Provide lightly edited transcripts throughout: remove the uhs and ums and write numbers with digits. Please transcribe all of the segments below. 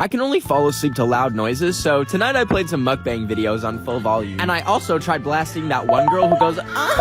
I can only fall asleep to loud noises, so tonight I played some mukbang videos on full volume. And I also tried blasting that one girl who goes,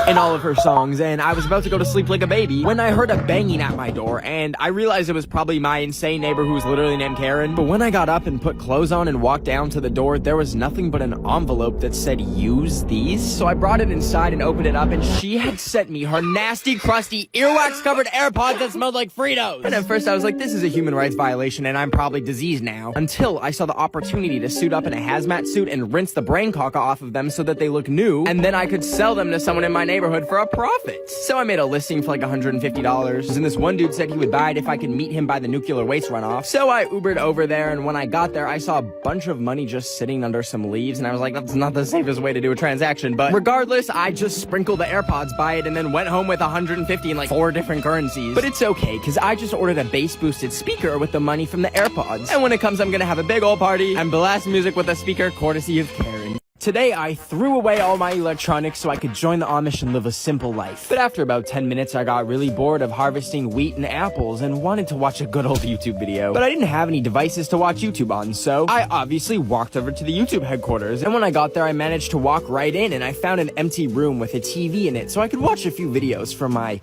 in all of her songs, and I was about to go to sleep like a baby when I heard a banging at my door, and I realized it was probably my insane neighbor who was literally named Karen. But when I got up and put clothes on and walked down to the door, there was nothing but an envelope that said, "Use these." So I brought it inside and opened it up, and she had sent me her nasty, crusty, earwax-covered AirPods that smelled like Fritos. And at first I was like, this is a human rights violation, and I'm probably diseased now. Until I saw the opportunity to suit up in a hazmat suit and rinse the brain caca off of them so that they look new, and then I could sell them to someone in my neighborhood for a profit. So I made a listing for like $150, and this one dude said he would buy it if I could meet him by the nuclear waste runoff. So I Ubered over there, and when I got there, I saw a bunch of money just sitting under some leaves, and I was like, that's not the safest way to do a transaction. But regardless, I just sprinkled the AirPods by it and then went home with $150 in like 4 different currencies. But it's okay, because I just ordered a bass-boosted speaker with the money from the AirPods. And when it comes, I'm gonna have a big old party and blast music with a speaker courtesy of Karen. Today, I threw away all my electronics so I could join the Amish and live a simple life. But after about 10 minutes, I got really bored of harvesting wheat and apples and wanted to watch a good old YouTube video. But I didn't have any devices to watch YouTube on, so I obviously walked over to the YouTube headquarters. And when I got there, I managed to walk right in, and I found an empty room with a TV in it so I could watch a few videos from my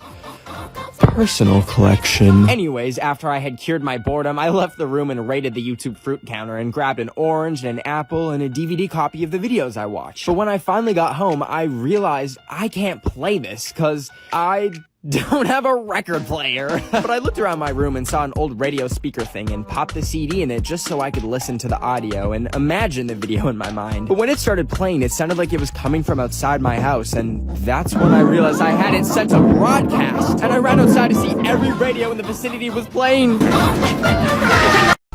personal collection. Anyways, after I had cured my boredom, I left the room and raided the YouTube fruit counter and grabbed an orange and an apple and a DVD copy of the videos I watched. But when I finally got home, I realized I can't play this because I don't have a record player. But I looked around my room and saw an old radio speaker thing and popped the CD in it just so I could listen to the audio and imagine the video in my mind. But when it started playing, it sounded like it was coming from outside my house, and that's when I realized I had it set to broadcast. And I ran outside to see every radio in the vicinity was playing.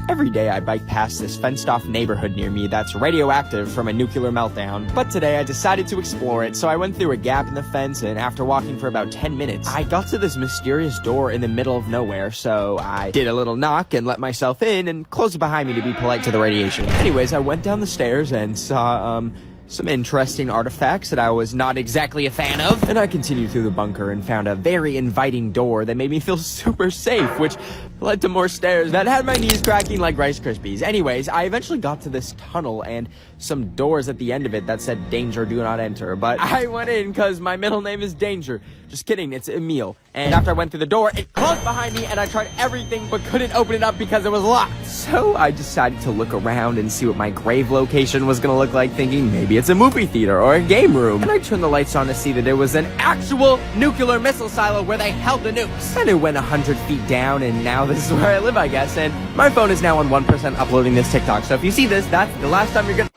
Every day I bike past this fenced-off neighborhood near me that's radioactive from a nuclear meltdown. But today I decided to explore it, so I went through a gap in the fence, and after walking for about 10 minutes, I got to this mysterious door in the middle of nowhere, so I did a little knock and let myself in and closed it behind me to be polite to the radiation. Anyways, I went down the stairs and saw, some interesting artifacts that I was not exactly a fan of. And I continued through the bunker and found a very inviting door that made me feel super safe, which led to more stairs that had my knees cracking like Rice Krispies. Anyways, I eventually got to this tunnel and some doors at the end of it that said danger, do not enter. But I went in because my middle name is Danger. Just kidding, it's Emil. And after I went through the door, it closed behind me and I tried everything but couldn't open it up because it was locked. So I decided to look around and see what my grave location was gonna look like, thinking maybe it's a movie theater or a game room. And I turned the lights on to see that it was an actual nuclear missile silo where they held the nukes. And it went 100 feet down, and now this is where I live, I guess. And my phone is now on 1% uploading this TikTok. So if you see this, that's the last time you're gonna...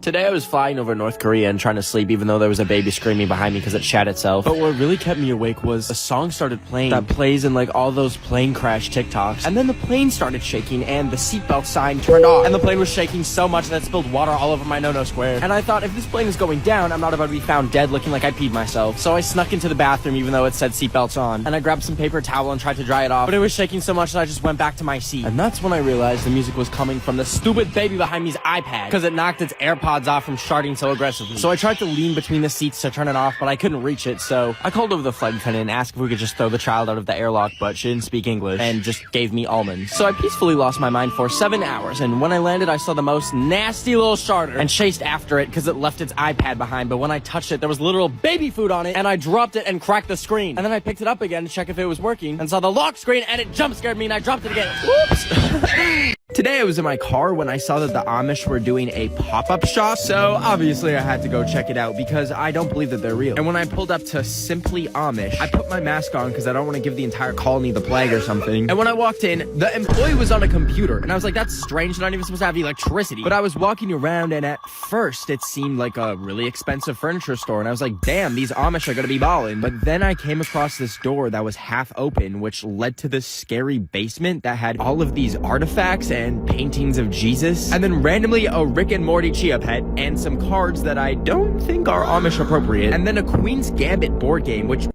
Today I was flying over North Korea and trying to sleep even though there was a baby screaming behind me because it shat itself. But what really kept me awake was a song started playing that plays in like all those plane crash TikToks. And then the plane started shaking and the seatbelt sign turned off. And the plane was shaking so much that it spilled water all over my no-no square. And I thought, if this plane is going down, I'm not about to be found dead looking like I peed myself. So I snuck into the bathroom even though it said seatbelts on. And I grabbed some paper towel and tried to dry it off. But it was shaking so much that I just went back to my seat. And that's when I realized the music was coming from the stupid baby behind me's iPad because it knocked its AirPods off from sharding so aggressively. So I tried to lean between the seats to turn it off, but I couldn't reach it, so I called over the flight attendant and asked if we could just throw the child out of the airlock, but she didn't speak English and just gave me almonds. So I peacefully lost my mind for 7 hours, and when I landed, I saw the most nasty little sharder and chased after it because it left its iPad behind, but when I touched it, there was literal baby food on it, and I dropped it and cracked the screen. And then I picked it up again to check if it was working, and saw the lock screen, and it jump scared me, and I dropped it again. Whoops! Today I was in my car when I saw that the Amish were doing a pop-up shop, so obviously I had to go check it out because I don't believe that they're real. And when I pulled up to Simply Amish, I put my mask on because I don't want to give the entire colony the plague or something. And when I walked in, the employee was on a computer, and I was like, that's strange, they're not even supposed to have electricity. But I was walking around, and at first it seemed like a really expensive furniture store, and I was like, damn, these Amish are gonna be ballin'. But then I came across this door that was half open, which led to this scary basement that had all of these artifacts and paintings of Jesus, and then randomly a Rick and Morty Chia Pet, and some cards that I don't think are Amish appropriate, and then a Queen's Gambit board game, which...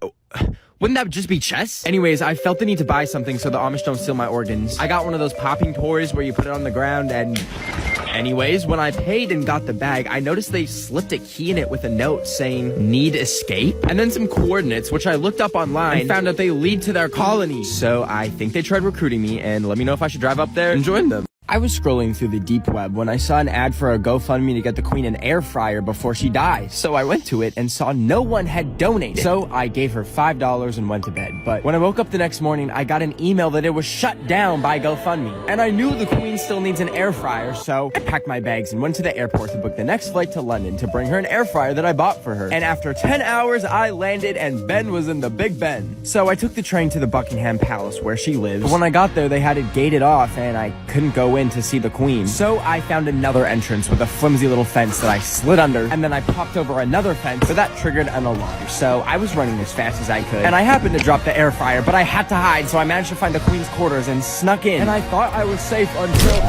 wouldn't that just be chess? Anyways, I felt the need to buy something so the Amish don't steal my organs. I got one of those popping toys where you put it on the ground and... Anyways, when I paid and got the bag, I noticed they slipped a key in it with a note saying, "Need escape?" And then some coordinates, which I looked up online and found out they lead to their colony. So I think they tried recruiting me and let me know if I should drive up there and join them. I was scrolling through the deep web when I saw an ad for a GoFundMe to get the queen an air fryer before she dies. So I went to it and saw no one had donated. So I gave her $5 and went to bed. But when I woke up the next morning, I got an email that it was shut down by GoFundMe. And I knew the queen still needs an air fryer, so I packed my bags and went to the airport to book the next flight to London to bring her an air fryer that I bought for her. And after 10 hours, I landed and Ben was in the Big Ben. So I took the train to the Buckingham Palace where she lives. But when I got there, they had it gated off and I couldn't go in to see the queen. So I found another entrance with a flimsy little fence that I slid under, and then I popped over another fence, but that triggered an alarm. So I was running as fast as I could, and I happened to drop the air fryer, but I had to hide, so I managed to find the queen's quarters and snuck in. And I thought I was safe until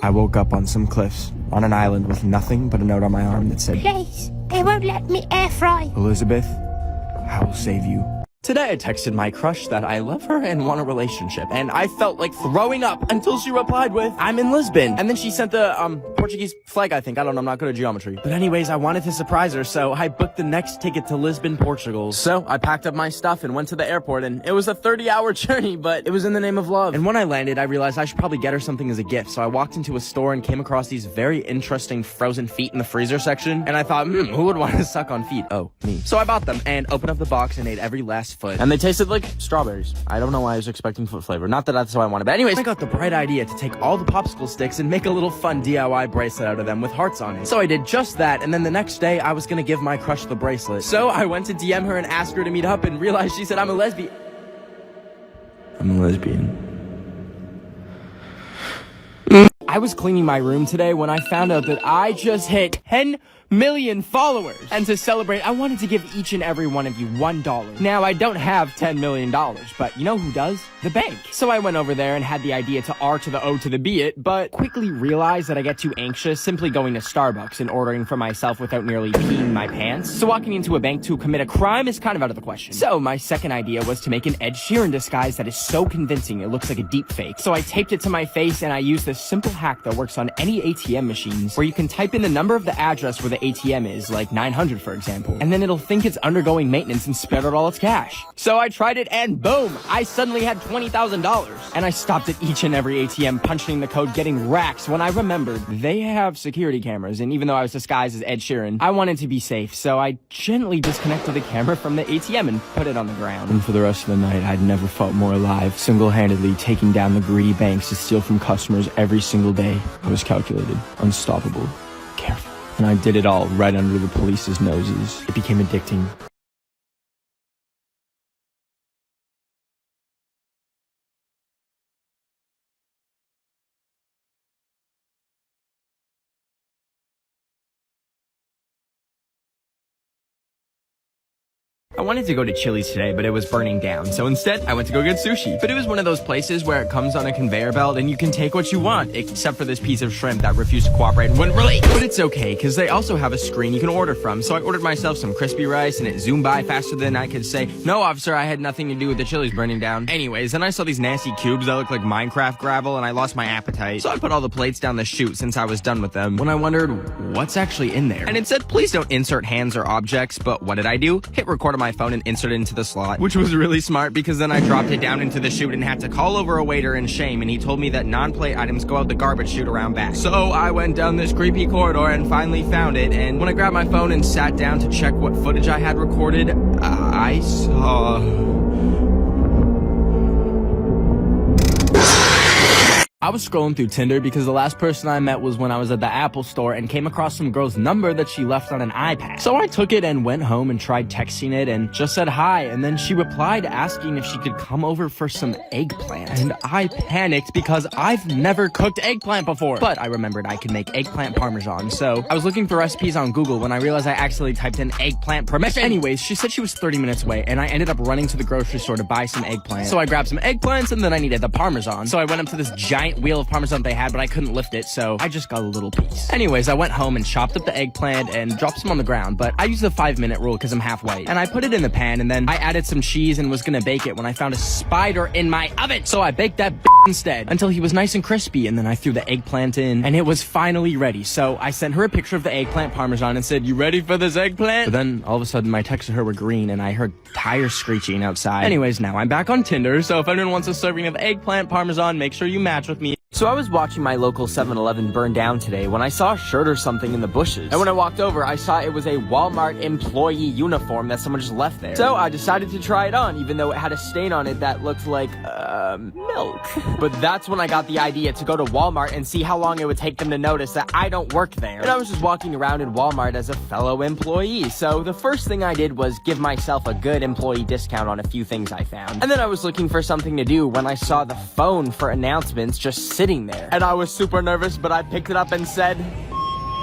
I woke up on some cliffs on an island with nothing but a note on my arm that said, "Please, they won't let me air fry." "Elizabeth, I will save you." Today I texted my crush that I love her and want a relationship, and I felt like throwing up until she replied with, "I'm in Lisbon." And then she sent the, Portuguese flag, I think. I don't know, I'm not good at geometry. But anyways, I wanted to surprise her, so I booked the next ticket to Lisbon, Portugal. So I packed up my stuff and went to the airport, and it was a 30-hour journey, but it was in the name of love. And when I landed, I realized I should probably get her something as a gift, so I walked into a store and came across these very interesting frozen feet in the freezer section, and I thought, who would want to suck on feet? Oh, me. So I bought them, and opened up the box and ate every last foot. And they tasted like strawberries. I don't know why I was expecting foot flavor. Not that that's what I wanted, but anyways, I got the bright idea to take all the popsicle sticks and make a little fun DIY bracelet out of them with hearts on it. So I did just that, and then the next day, I was gonna give my crush the bracelet. So I went to DM her and asked her to meet up and realized she said, I'm a lesbian. I was cleaning my room today when I found out that I just hit 10 million followers. And to celebrate, I wanted to give each and every one of you $1. Now, I don't have $10 million, but you know who does? The bank. So I went over there and had the idea to R to the O to the B it, but quickly realized that I get too anxious simply going to Starbucks and ordering for myself without nearly peeing my pants. So walking into a bank to commit a crime is kind of out of the question. So my second idea was to make an Ed Sheeran disguise that is so convincing it looks like a deep fake. So I taped it to my face and I used this simple hack that works on any ATM machines where you can type in the number of the address where the ATM is, like 900 for example, and then it'll think it's undergoing maintenance and spit out all its cash. So I tried it and boom, I suddenly had $20,000. And I stopped at each and every ATM punching the code getting racks when I remembered they have security cameras, and even though I was disguised as Ed Sheeran, I wanted to be safe, so I gently disconnected the camera from the ATM and put it on the ground. And for the rest of the night, I'd never felt more alive, single-handedly taking down the greedy banks to steal from customers every single day. I was calculated, unstoppable, careful. And I did it all right under the police's noses. It became addicting. I wanted to go to Chili's today, but it was burning down, so instead, I went to go get sushi. But it was one of those places where it comes on a conveyor belt and you can take what you want, except for this piece of shrimp that refused to cooperate and wouldn't relate. But it's okay, because they also have a screen you can order from, so I ordered myself some crispy rice, and it zoomed by faster than I could say, "No, officer, I had nothing to do with the Chili's burning down." Anyways, then I saw these nasty cubes that look like Minecraft gravel, and I lost my appetite. So I put all the plates down the chute since I was done with them, when I wondered, what's actually in there? And it said, please don't insert hands or objects, but what did I do? Hit record on my phone and insert it into the slot, which was really smart because then I dropped it down into the chute and had to call over a waiter in shame, and he told me that non-plate items go out the garbage chute around back. So I went down this creepy corridor and finally found it, and when I grabbed my phone and sat down to check what footage I had recorded, I saw... I was scrolling through Tinder because the last person I met was when I was at the Apple store and came across some girl's number that she left on an iPad. So I took it and went home and tried texting it and just said hi, and then she replied asking if she could come over for some eggplant. And I panicked because I've never cooked eggplant before. But I remembered I could make eggplant parmesan, so I was looking for recipes on Google when I realized I accidentally typed in eggplant permission. Anyways, she said she was 30 minutes away, and I ended up running to the grocery store to buy some eggplant. So I grabbed some eggplants, and then I needed the parmesan. So I went up to this giant giant wheel of Parmesan they had, but I couldn't lift it, so I just got a little piece. Anyways, I went home and chopped up the eggplant and dropped some on the ground, but I used the 5-minute rule because I'm half white. And I put it in the pan, and then I added some cheese and was gonna bake it when I found a spider in my oven. So I baked that instead until he was nice and crispy, and then I threw the eggplant in, and it was finally ready. So I sent her a picture of the eggplant Parmesan and said, "You ready for this eggplant?" But then all of a sudden my texts to her were green, and I heard tires screeching outside. Anyways, now I'm back on Tinder, so if anyone wants a serving of eggplant Parmesan, make sure you match with me. So I was watching my local 7-Eleven burn down today when I saw a shirt or something in the bushes. And when I walked over, I saw it was a Walmart employee uniform that someone just left there. So I decided to try it on, even though it had a stain on it that looked like, milk. But that's when I got the idea to go to Walmart and see how long it would take them to notice that I don't work there. And I was just walking around in Walmart as a fellow employee. So the first thing I did was give myself a good employee discount on a few things I found. And then I was looking for something to do when I saw the phone for announcements just sitting there. And I was super nervous, but I picked it up and said,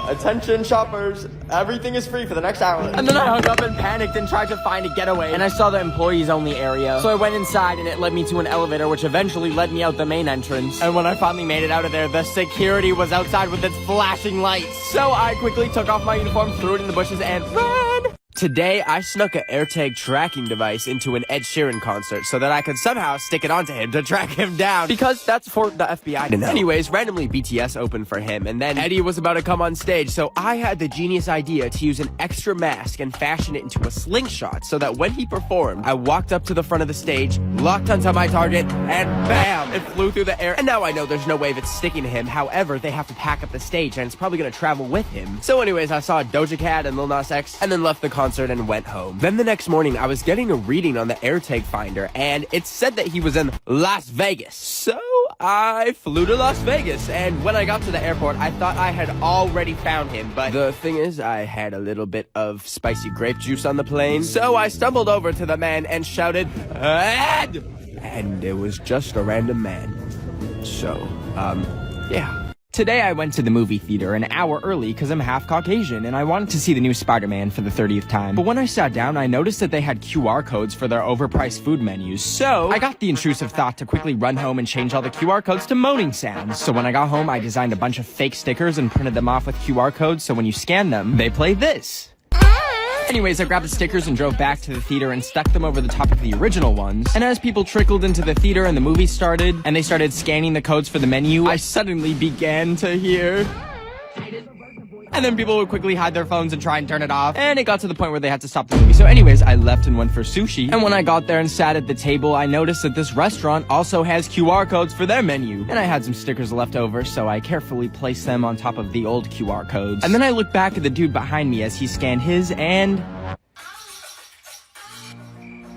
"Attention shoppers, everything is free for the next hour." And then I hung up and panicked and tried to find a getaway. And I saw the employees only area. So I went inside and it led me to an elevator, which eventually led me out the main entrance. And when I finally made it out of there, the security was outside with its flashing lights. So I quickly took off my uniform, threw it in the bushes, and ran. Today, I snuck an AirTag tracking device into an Ed Sheeran concert so that I could somehow stick it onto him to track him down, because that's for the FBI to know. Anyways, randomly BTS opened for him, and then Eddie was about to come on stage, so I had the genius idea to use an extra mask and fashion it into a slingshot so that when he performed, I walked up to the front of the stage, locked onto my target, and bam! It flew through the air, and now I know there's no way of it sticking to him. However, they have to pack up the stage, and it's probably gonna travel with him. So anyways, I saw Doja Cat and Lil Nas X, and then left the concert and went home. Then the next morning, I was getting a reading on the AirTag finder, and it said that he was in Las Vegas. So I flew to Las Vegas, and when I got to the airport, I thought I had already found him, but the thing is, I had a little bit of spicy grape juice on the plane, so I stumbled over to the man and shouted, "Ed!" And it was just a random man. So, yeah. Today I went to the movie theater an hour early because I'm half Caucasian and I wanted to see the new Spider-Man for the 30th time. But when I sat down, I noticed that they had QR codes for their overpriced food menus. So I got the intrusive thought to quickly run home and change all the QR codes to moaning sounds. So when I got home, I designed a bunch of fake stickers and printed them off with QR codes so when you scan them, they play this. Anyways, I grabbed the stickers and drove back to the theater and stuck them over the top of the original ones. And as people trickled into the theater and the movie started, and they started scanning the codes for the menu, I suddenly began to hear... And then people would quickly hide their phones and try and turn it off. And it got to the point where they had to stop the movie. So anyways, I left and went for sushi. And when I got there and sat at the table, I noticed that this restaurant also has QR codes for their menu. And I had some stickers left over, so I carefully placed them on top of the old QR codes. And then I looked back at the dude behind me as he scanned his, and...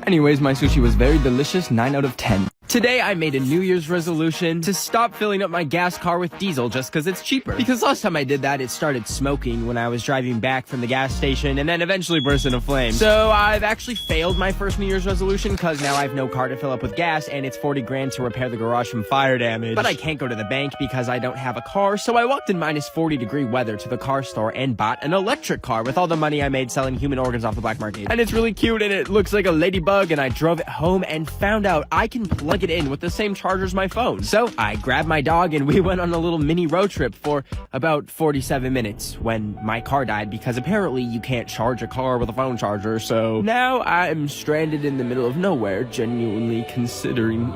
Anyways, my sushi was very delicious, 9 out of 10. Today, I made a New Year's resolution to stop filling up my gas car with diesel just because it's cheaper. Because last time I did that, it started smoking when I was driving back from the gas station and then eventually burst into flames. So I've actually failed my first New Year's resolution because now I have no car to fill up with gas and it's 40 grand to repair the garage from fire damage. But I can't go to the bank because I don't have a car, so I walked in minus 40-degree weather to the car store and bought an electric car with all the money I made selling human organs off the black market. And it's really cute and it looks like a ladybug, and I drove it home and found out I can plug it in with the same charger as my phone. So I grabbed my dog and we went on a little mini road trip for about 47 minutes when my car died, because apparently you can't charge a car with a phone charger. So now I'm stranded in the middle of nowhere, genuinely considering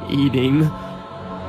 eating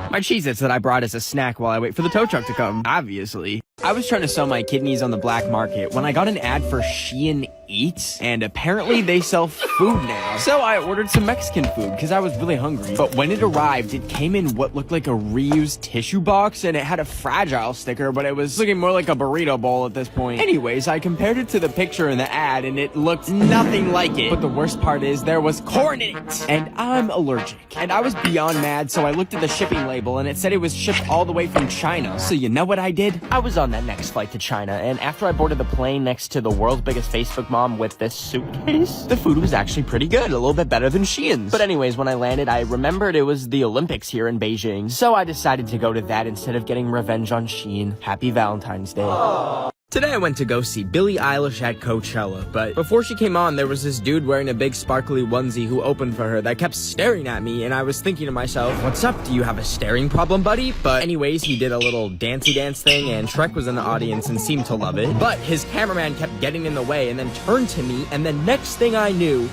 my Cheez-Its that I brought as a snack while I wait for the tow truck to come, obviously. I was trying to sell my kidneys on the black market when I got an ad for Shein Eats, and apparently they sell food now. So I ordered some Mexican food because I was really hungry. But when it arrived, it came in what looked like a reused tissue box, and it had a fragile sticker, but it was looking more like a burrito bowl at this point. Anyways, I compared it to the picture in the ad, and it looked nothing like it. But the worst part is there was corn in it, and I'm allergic. And I was beyond mad, so I looked at the shipping label, and it said it was shipped all the way from China. So you know what I did? I was on that next flight to China, and after I boarded the plane next to the world's biggest Facebook mom with this suitcase, the food was actually pretty good, a little bit better than Shein's. But anyways, when I landed, I remembered it was the Olympics here in Beijing, so I decided to go to that instead of getting revenge on Shein. Happy Valentine's Day. Aww. Today I went to go see Billie Eilish at Coachella, but before she came on, there was this dude wearing a big sparkly onesie who opened for her that kept staring at me, and I was thinking to myself, what's up, do you have a staring problem, buddy? But anyways, he did a little dancey dance thing, and Shrek was in the audience and seemed to love it. But his cameraman kept getting in the way and then turned to me, and the next thing I knew,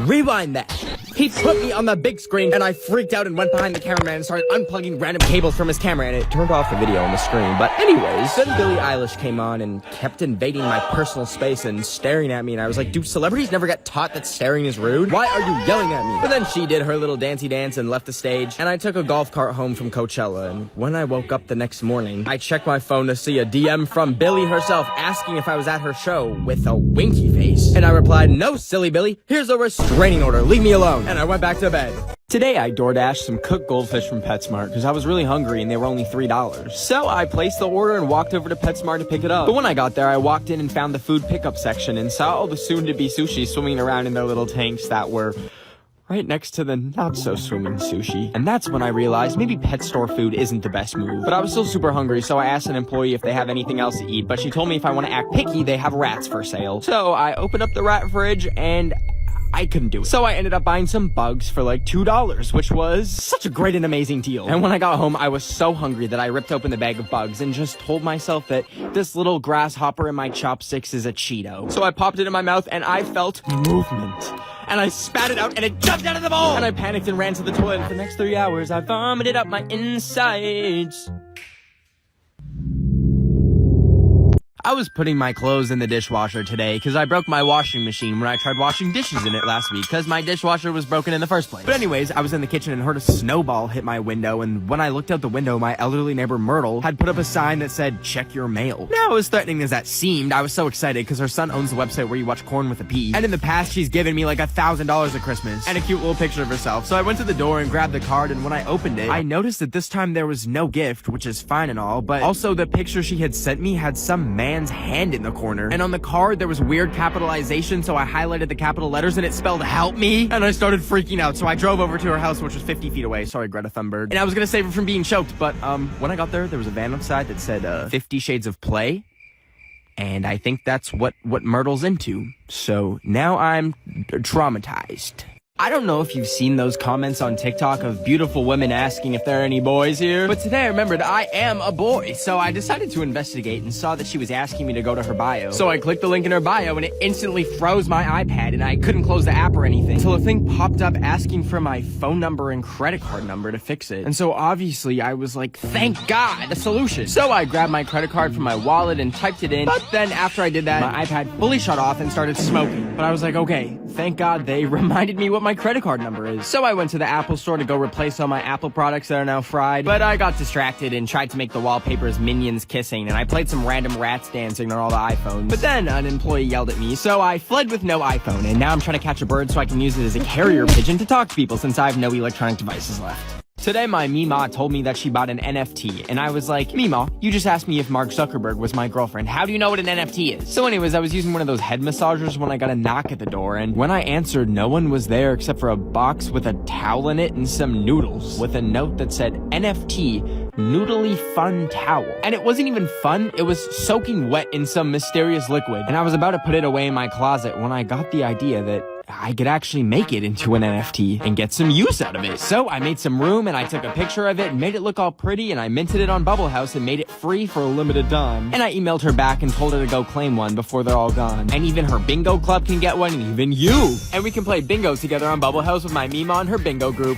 rewind that. He put me on the big screen, and I freaked out and went behind the cameraman and started unplugging random cables from his camera, and it turned off the video on the screen. But anyways, then Billie Eilish came on and kept invading my personal space and staring at me, and I was like, dude, celebrities never get taught that staring is rude? Why are you yelling at me? But then she did her little dancey dance and left the stage, and I took a golf cart home from Coachella, and when I woke up the next morning, I checked my phone to see a DM from Billie herself asking if I was at her show with a winky face. And I replied, no, silly Billie, here's a restraining order, leave me alone. And I went back to bed. Today I DoorDashed some cooked goldfish from PetSmart because I was really hungry and they were only $3. So I placed the order and walked over to PetSmart to pick it up. But when I got there, I walked in and found the food pickup section and saw all the soon-to-be sushi swimming around in their little tanks that were right next to the not-so-swimming sushi. And that's when I realized maybe pet store food isn't the best move. But I was still super hungry, so I asked an employee if they have anything else to eat, but she told me if I want to act picky, they have rats for sale. So I opened up the rat fridge and I couldn't do it. So I ended up buying some bugs for like $2, which was such a great and amazing deal. And when I got home, I was so hungry that I ripped open the bag of bugs and just told myself that this little grasshopper in my chopsticks is a Cheeto. So I popped it in my mouth and I felt movement. And I spat it out and it jumped out of the bowl! And I panicked and ran to the toilet. And for the next 3 hours, I vomited up my insides. I was putting my clothes in the dishwasher today because I broke my washing machine when I tried washing dishes in it last week because my dishwasher was broken in the first place. But anyways, I was in the kitchen and heard a snowball hit my window, and when I looked out the window, my elderly neighbor Myrtle had put up a sign that said, check your mail. Now, as threatening as that seemed, I was so excited because her son owns a website where you watch Corn with a P. And in the past, she's given me like $1,000 at Christmas and a cute little picture of herself. So I went to the door and grabbed the card, and when I opened it, I noticed that this time there was no gift, which is fine and all, but also the picture she had sent me had some man's hand in the corner. And on the card, there was weird capitalization, so I highlighted the capital letters and it spelled help me. And I started freaking out, so I drove over to her house, which was 50 feet away. Sorry, Greta Thunberg. And I was gonna save her from being choked, but when I got there was a van outside that said 50 Shades of Play. And I think that's what Myrtle's into. So now I'm traumatized. I don't know if you've seen those comments on TikTok of beautiful women asking if there are any boys here, but today I remembered I am a boy, so I decided to investigate and saw that she was asking me to go to her bio. So I clicked the link in her bio and it instantly froze my iPad and I couldn't close the app or anything until a thing popped up asking for my phone number and credit card number to fix it. And so obviously I was like, thank God, a solution. So I grabbed my credit card from my wallet and typed it in, but then after I did that, my iPad fully shut off and started smoking. But I was like, okay, thank God they reminded me what my credit card number is. So I went to the Apple store to go replace all my Apple products that are now fried, but I got distracted and tried to make the wallpapers minions kissing, and I played some random rats dancing on all the iPhones. But then an employee yelled at me, so I fled with no iPhone, and now I'm trying to catch a bird so I can use it as a carrier pigeon to talk to people since I have no electronic devices left. Today, my Mima told me that she bought an NFT, and I was like, Mima, you just asked me if Mark Zuckerberg was my girlfriend. How do you know what an NFT is? So anyways, I was using one of those head massagers when I got a knock at the door, and when I answered, no one was there except for a box with a towel in it and some noodles, with a note that said, NFT, noodly fun towel. And it wasn't even fun, it was soaking wet in some mysterious liquid, and I was about to put it away in my closet when I got the idea that I could actually make it into an NFT and get some use out of it. So I made some room and I took a picture of it and made it look all pretty, and I minted it on Bubble House and made it free for a limited time. And I emailed her back and told her to go claim one before they're all gone. And even her bingo club can get one, and even you! And we can play bingo together on Bubble House with my Mima and her bingo group.